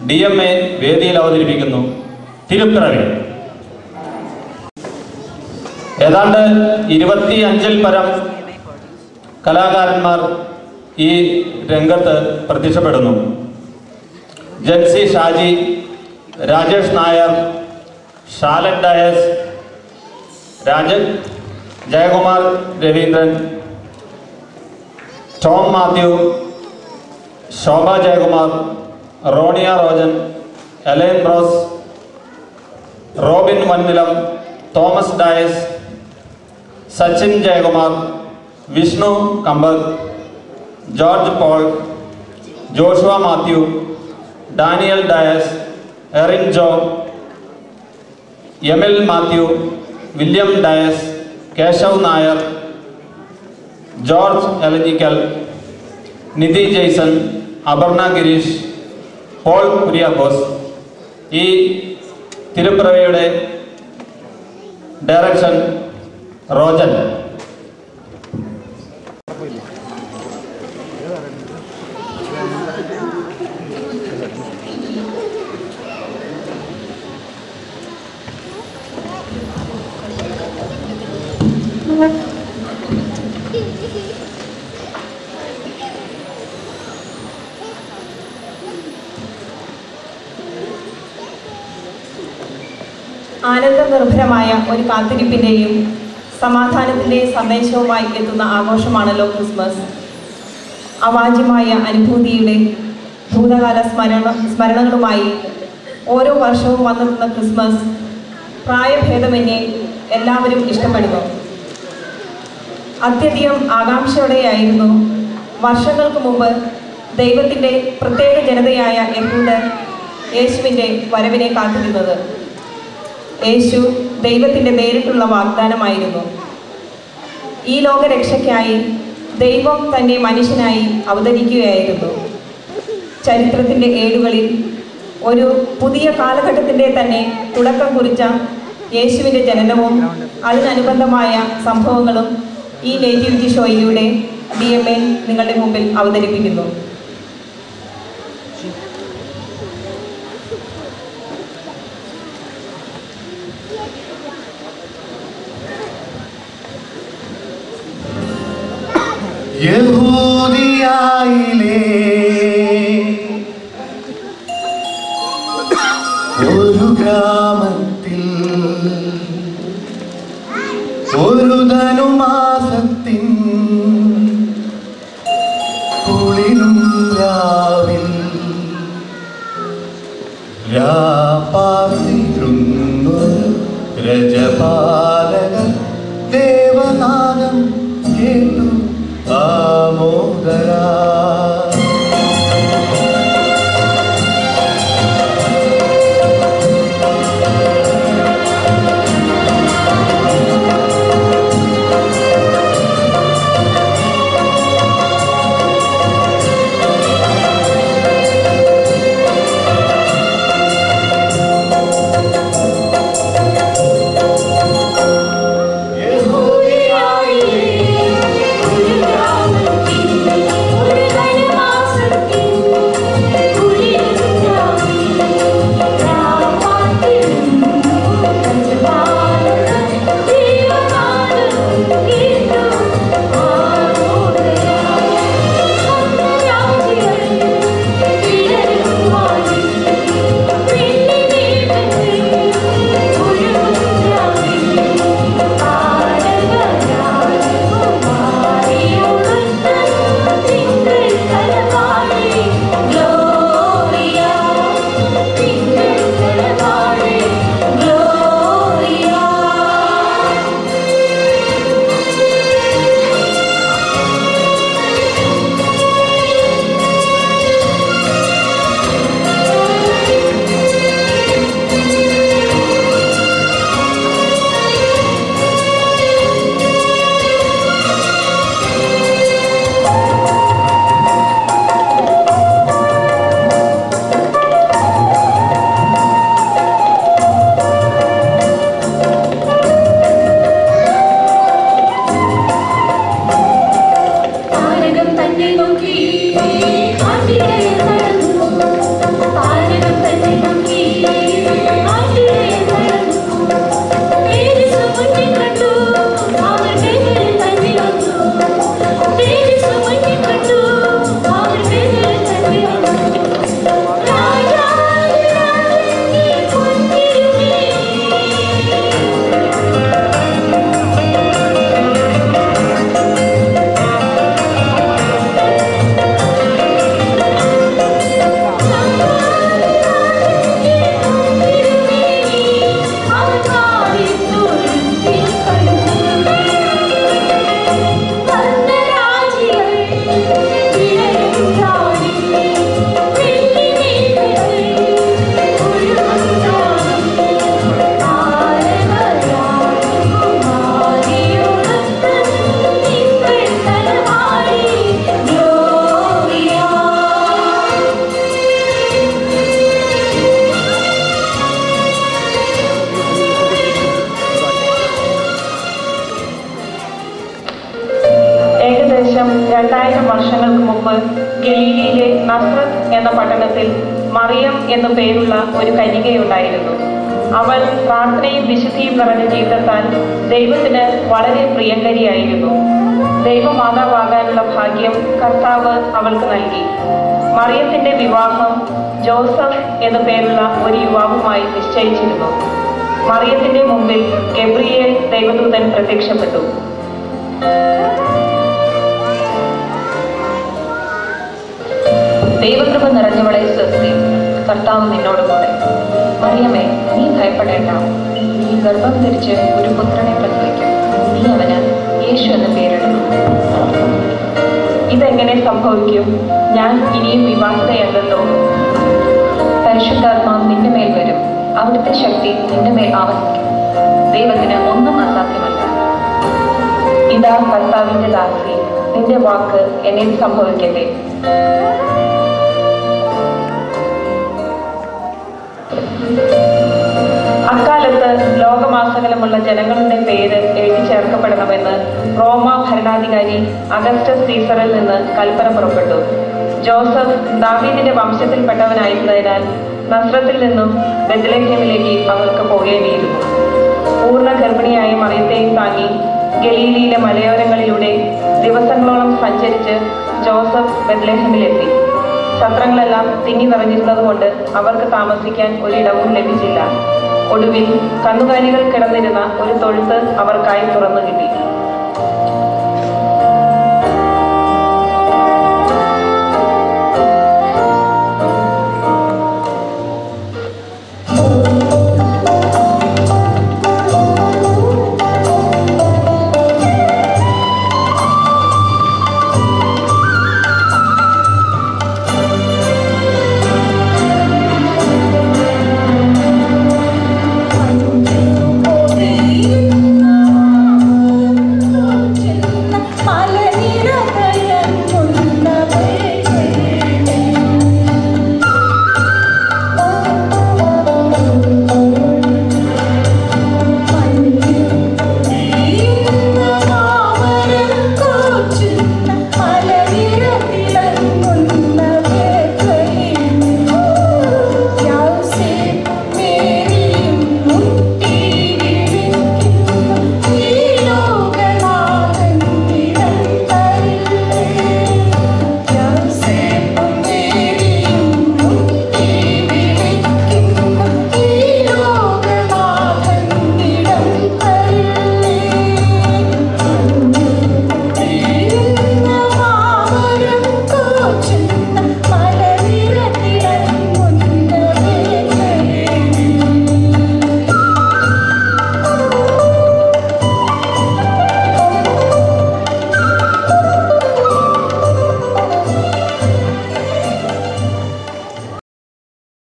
DMA വേദിയിൽ അവതരിപ്പിക്കുന്നു തിരുപ്പിറവി. ഏതാണ്ട് 25-ൽ പരം കലാകാരന്മാർ ഈ രംഗത്ത് പ്രത്യക്ഷപ്പെടുന്നു. ജൻസി ഷാജി, രാജേഷ് നായർ, ഷാലറ്റ് ഡയസ്, ജയകുമാർ രവീന്ദ്രൻ, ടോം മാത്യു, ശോഭ ജയകുമാർ, റോണിയ റോജൻ, എലൈൻ റോസ്, റോബിൻ വന്നിലം, തോമസ് ഡയസ്, സച്ചിൻ ജയകുമാർ, വിഷ്ണു കമ്പർ, ജോർജ് പോൾ, ജോഷുവ മാത്യു, ഡാനിയൽ ഡയസ്, എറിൻ ജോ, എമിൽ മാത്യു, വില്യം ഡയസ്, കേശവ് നായർ, ജോർജ് എലഞ്ഞിക്കൽ, നിധി ജെയ്സൺ, അപർണ ഗിരീഷ്, പോൾ കുര്യാക്കോസ്. ഈ തിരുപ്പിറവിയുടെ ഡയറക്ഷൻ റോജൻ. ആനന്ദനിർഭരമായ ഒരു കാത്തിരിപ്പിൻ്റെയും സമാധാനത്തിൻ്റെയും സന്ദേശവുമായി എത്തുന്ന ആഘോഷമാണല്ലോ ക്രിസ്മസ്. അവാച്യമായ അനുഭൂതിയുടെ ഭൂതകാല സ്മരണകളുമായി ഓരോ വർഷവും വന്നെത്തുന്ന ക്രിസ്മസ് പ്രായഭേദമന്യേ എല്ലാവരും ഇഷ്ടപ്പെടുന്നു. അത്യധികം ആകാംക്ഷയോടെയായിരുന്നു വർഷങ്ങൾക്ക് മുമ്പ് ദൈവത്തിൻ്റെ പ്രത്യേക ജനതയായ യഹൂദർ യേശുവിൻ്റെ വരവിനെ കാത്തിരുന്നത്. യേശു ദൈവത്തിൻ്റെ നേരിട്ടുള്ള വാഗ്ദാനമായിരുന്നു. ഈ ലോകരക്ഷയ്ക്കായി ദൈവം തന്നെ മനുഷ്യനായി അവതരിക്കുകയായിരുന്നു. ചരിത്രത്തിൻ്റെ ഏടുകളിൽ ഒരു പുതിയ കാലഘട്ടത്തിൻ്റെ തന്നെ തുടക്കം കുറിച്ച യേശുവിൻ്റെ ജനനവും അതിനനുബന്ധമായ സംഭവങ്ങളും ഈ നേറ്റിവിറ്റി ഷോയിലൂടെ DMA നിങ്ങളുടെ മുമ്പിൽ അവതരിപ്പിക്കുന്നു. യഹൂദിയായിലെ ഒരു ഗ്രാമത്തിൽ ഒരു ധനുമാസത്തിൻ കുളിരും രാവിൽ രാപ്പാർത്തിരുന്നു രജപാലകൻ ദേവനാദം കേട്ടു ആമോദരാ. ഗലീലയിലെ നസ്രത്ത് എന്ന പട്ടണത്തിൽ മറിയം എന്നു പേരുള്ള ഒരു കന്യകയുണ്ടായിരുന്നു. അവൾ പ്രാർത്ഥനയും വിശുദ്ധിയും നിറഞ്ഞ ജീവിതത്താൽ ദൈവത്തിന് വളരെ പ്രിയങ്കരിയായിരുന്നു. ദൈവമാതാവാകാനുള്ള ഭാഗ്യം കർത്താവ് അവൾക്ക് നൽകി. മറിയത്തിന്റെ വിവാഹം ജോസഫ് എന്നു പേരുള്ള ഒരു യുവാവുമായി നിശ്ചയിച്ചിരുന്നു. മറിയത്തിന്റെ മുമ്പിൽ ഗബ്രിയേൽ ദൈവദൂതൻ പ്രത്യക്ഷപ്പെട്ടു. ദൈവകൃപ നിറഞ്ഞവളെ സ്വസ്തി, കർത്താവ് നിന്നോട് കൂടെ. മറിയമേ, നീ ഭയപ്പെടേണ്ട. നീ ഗർഭം ധരിച്ച് ഒരു പുത്രനെ പ്രസവിക്കും. നീ അവന് യേശു എന്ന് പേരിടുന്നു. ഇതെങ്ങനെ സംഭവിക്കും? ഞാൻ ഇനിയും വിവാഹിതയല്ലല്ലോ. പരിശുദ്ധാത്മാവ് നിന്റെ മേൽ വരും. അവിടുത്തെ ശക്തി നിന്റെ മേൽ ആവസിക്കും. ദൈവത്തിന് ഒന്നും അസാധ്യമല്ല. ഇതാ കർത്താവിന്റെ ദാസി, നിന്റെ വാക്ക് എന്നിൽ സംഭവിക്കട്ടെ. അക്കാലത്ത് ലോകമാസകലമുള്ള ജനങ്ങളുടെ പേര് എഴുതി ചേർക്കപ്പെടണമെന്ന് റോമ ഭരണാധികാരി അഗസ്റ്റസ് സീസറിൽ നിന്ന് കൽപ്പന പുറപ്പെട്ടു. ജോസഫ് ദാവീദിന്റെ വംശത്തിൽപ്പെട്ടവനായിരുന്നതിനാൽ നസ്രത്തിൽ നിന്നും ബെത്ലഹേമിലേക്ക് അവർക്ക് പോകേണ്ടിയിരുന്നു. പൂർണ്ണ ഗർഭിണിയായ മറിയത്തെയും താങ്ങി ഗലീലയിലെ മലയോരങ്ങളിലൂടെ ദിവസങ്ങളോളം സഞ്ചരിച്ച് ജോസഫ് ബെത്ലഹേമിലെത്തി. സത്രങ്ങളെല്ലാം തിങ്ങി നിറഞ്ഞിരുന്നതുകൊണ്ട് അവർക്ക് താമസിക്കാൻ ഒരിടവും ലഭിച്ചില്ല. ഒടുവിൽ കന്നുകാലികൾ കിടന്നിരുന്ന ഒരു തൊഴുത്ത് അവർക്കായി തുറന്നു കിട്ടി.